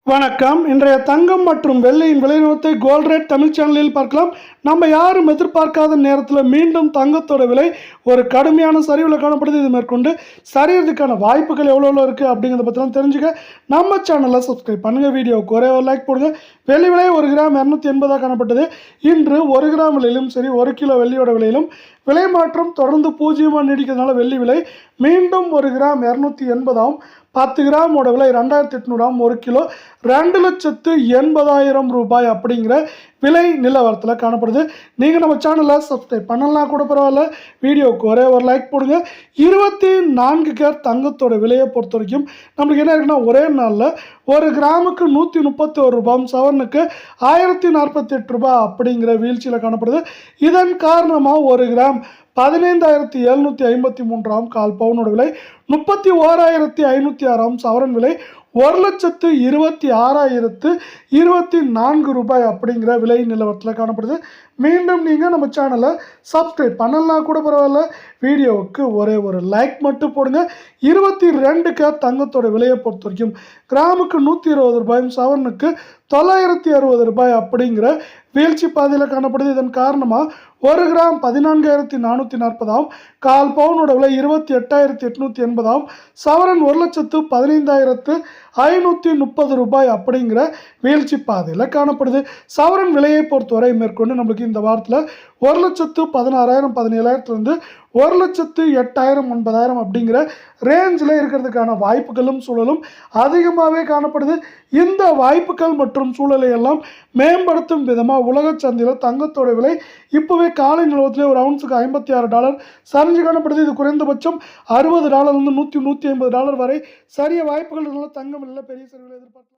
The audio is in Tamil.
வணக்கம். இன்றைய தங்கம் மற்றும் வெள்ளியின் விலை நிலவரத்தை கோல்ட் ரேட் தமிழ் சேனலில் பார்க்கலாம். நம்ம யாரும் எதிர்பார்க்காத நேரத்தில் மீண்டும் தங்கத்தோட விலை ஒரு கடுமையான சரிவில் காணப்படுது. இது மேற்கொண்டு சரியறதுக்கான வாய்ப்புகள் எவ்வளோ இருக்குது அப்படிங்கிறத பற்றிலாம் தெரிஞ்சுக்க நம்ம சேனலை சப்ஸ்கிரைப் பண்ணுங்கள். வீடியோவுக்கு ஒரே ஒரு லைக் போடுங்க. வெள்ளி விலை 1 கிராம் 280 காணப்பட்டது. இன்று 1 கிராம் விலையிலும் சரி 1 கிலோ வெள்ளியோட விலையிலும் விலை மாற்றம் தொடர்ந்து பூஜ்ஜியமாக நீடிக்கிறதுனால வெள்ளி விலை மீண்டும் 1 கிராம் 280 10 கிராமோட விலை 2800 1 கிலோ 2,80,000 ரூபாய் அப்படிங்கிற விலை நிலவரத்தில் காணப்படுது. நீங்கள் நம்ம சேனலை சப்ஸ்கிரைப் பண்ணலாம் கூட பரவாயில்ல, வீடியோவுக்கு ஒரே ஒரு லைக் போடுங்க. 24 கேரட் தங்கத்தோட விலையை பொறுத்த வரைக்கும் நம்மளுக்கு என்ன இருக்குன்னா, ஒரே நாளில் 1 கிராமுக்கு 131 ரூபாயும் சவரனுக்கு 1048 ரூபாய் அப்படிங்கிற வீழ்ச்சியில் காணப்படுது. இதன் காரணமாக 1 கிராம் 15,753 கால் பவுனோட விலை 31,506 சவரன் விலை 1,26,024 ரூபாய் அப்படிங்கிற விலை நிலவரத்தில் காணப்படுது. மீண்டும் நீங்கள் நம்ம சேனலை சப்ஸ்கிரைப் பண்ணலாம் கூட பரவாயில்ல, வீடியோவுக்கு ஒரே ஒரு லைக் மட்டும் போடுங்க. 22 கேரட் தங்கத்தோட விலையை பொறுத்த வரைக்கும் கிராமுக்கு 120 ரூபாயும் சவரனுக்கு 960 ரூபாய் அப்படிங்கிற வீழ்ச்சி பாதையில் காணப்படுது. இதன் காரணமாக 1 கிராம் 14,440 கால் பவுனோட விலை 28,880 சவரன் 1,15,530 ரூபாய் அப்படிங்கிற வீழ்ச்சி பாதையில் காணப்படுது. சவரன் விலையை பொறுத்தவரை மேற்கொண்டு நம்மளுக்கு இந்த வாரத்தில் 1,16,000 17,000 1,08,000 9,000 அப்படிங்கிற ரேஞ்சில் இருக்கிறதுக்கான வாய்ப்புகளும் சூழலும் அதிகமாகவே காணப்படுது. இந்த வாய்ப்புகள் மற்றும் சூழலை எல்லாம் மேம்படுத்தும் விதமாக உலக சந்தையில் தங்கத்தோட விலை இப்போவே காலை நிலவரத்திலே ஒரு அவுன்ஸுக்கு $56 சரிஞ்சு காணப்படுது. இது குறைந்தபட்சம் $60 150 வரை சரிய வாய்ப்புகள் இருந்தாலும் தங்கம் இல்லை பெரிய சரிவில் எதிர்பார்க்கலாம்.